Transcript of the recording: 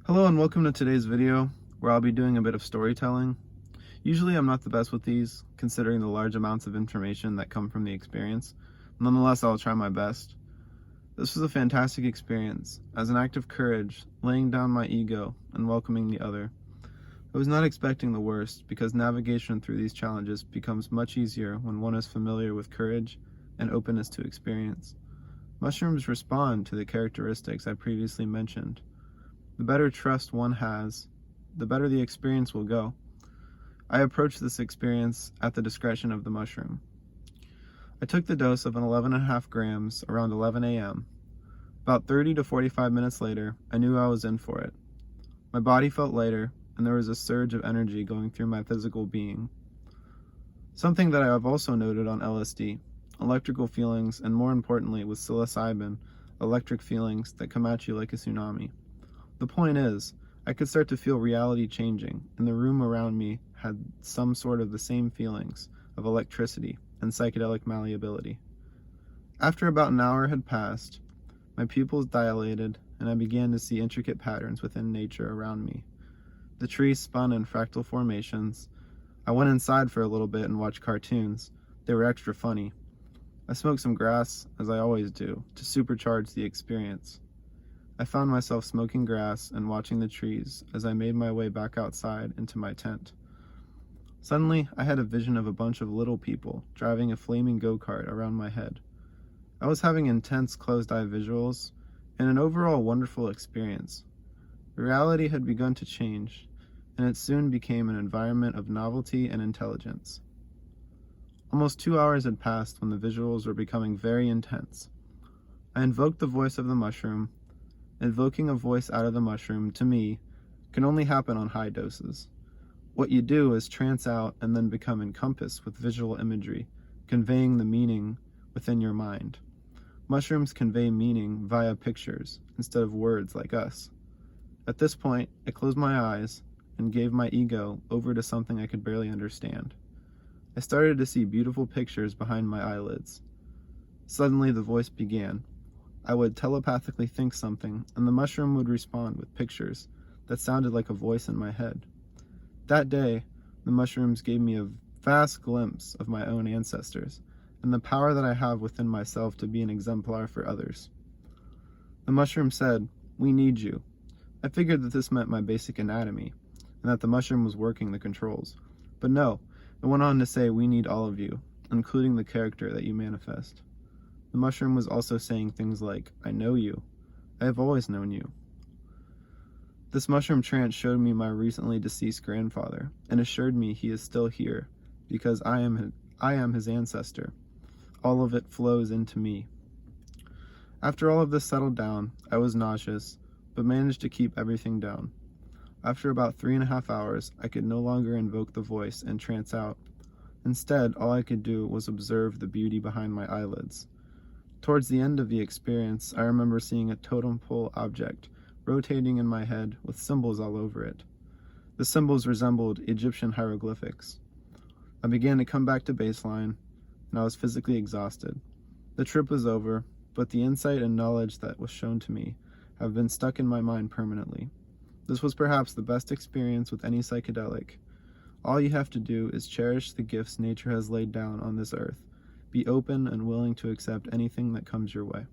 Hello and welcome to today's video, where I'll be doing a bit of storytelling. Usually I'm not the best with these, considering the large amounts of information that come from the experience. Nonetheless, I'll try my best. This was a fantastic experience, as an act of courage, laying down my ego and welcoming the other. I was not expecting the worst, because navigation through these challenges becomes much easier when one is familiar with courage and openness to experience. Mushrooms respond to the characteristics I previously mentioned. The better trust one has, the better the experience will go. I approached this experience at the discretion of the mushroom. I took the dose of 11.5 grams around 11 a.m. About 30 to 45 minutes later, I knew I was in for it. My body felt lighter, and there was a surge of energy going through my physical being. Something that I have also noted on LSD, electrical feelings, and more importantly with psilocybin, electric feelings that come at you like a tsunami. The point is, I could start to feel reality changing, and the room around me had some sort of the same feelings of electricity and psychedelic malleability. After about an hour had passed, my pupils dilated, and I began to see intricate patterns within nature around me. The trees spun in fractal formations. I went inside for a little bit and watched cartoons. They were extra funny. I smoked some grass, as I always do, to supercharge the experience. I found myself smoking grass and watching the trees as I made my way back outside into my tent. Suddenly, I had a vision of a bunch of little people driving a flaming go-kart around my head. I was having intense closed-eye visuals and an overall wonderful experience. Reality had begun to change, and it soon became an environment of novelty and intelligence. Almost 2 hours had passed when the visuals were becoming very intense. I invoked the voice of the mushroom. Invoking a voice out of the mushroom, to me, can only happen on high doses. What you do is trance out and then become encompassed with visual imagery, conveying the meaning within your mind. Mushrooms convey meaning via pictures instead of words like us. At this point, I closed my eyes and gave my ego over to something I could barely understand. I started to see beautiful pictures behind my eyelids. Suddenly the voice began. I would telepathically think something, and the mushroom would respond with pictures that sounded like a voice in my head. That day, the mushrooms gave me a vast glimpse of my own ancestors, and the power that I have within myself to be an exemplar for others. The mushroom said, "We need you." I figured that this meant my basic anatomy, and that the mushroom was working the controls. But no, it went on to say, "We need all of you, including the character that you manifest." The mushroom was also saying things like, "I know you. I have always known you." This mushroom trance showed me my recently deceased grandfather and assured me he is still here because I am his ancestor. All of it flows into me. After all of this settled down, I was nauseous, but managed to keep everything down. After about 3.5 hours, I could no longer invoke the voice and trance out. Instead, all I could do was observe the beauty behind my eyelids. Towards the end of the experience, I remember seeing a totem pole object rotating in my head with symbols all over it. The symbols resembled Egyptian hieroglyphics. I began to come back to baseline, and I was physically exhausted. The trip was over, but the insight and knowledge that was shown to me have been stuck in my mind permanently. This was perhaps the best experience with any psychedelic. All you have to do is cherish the gifts nature has laid down on this earth. Be open and willing to accept anything that comes your way.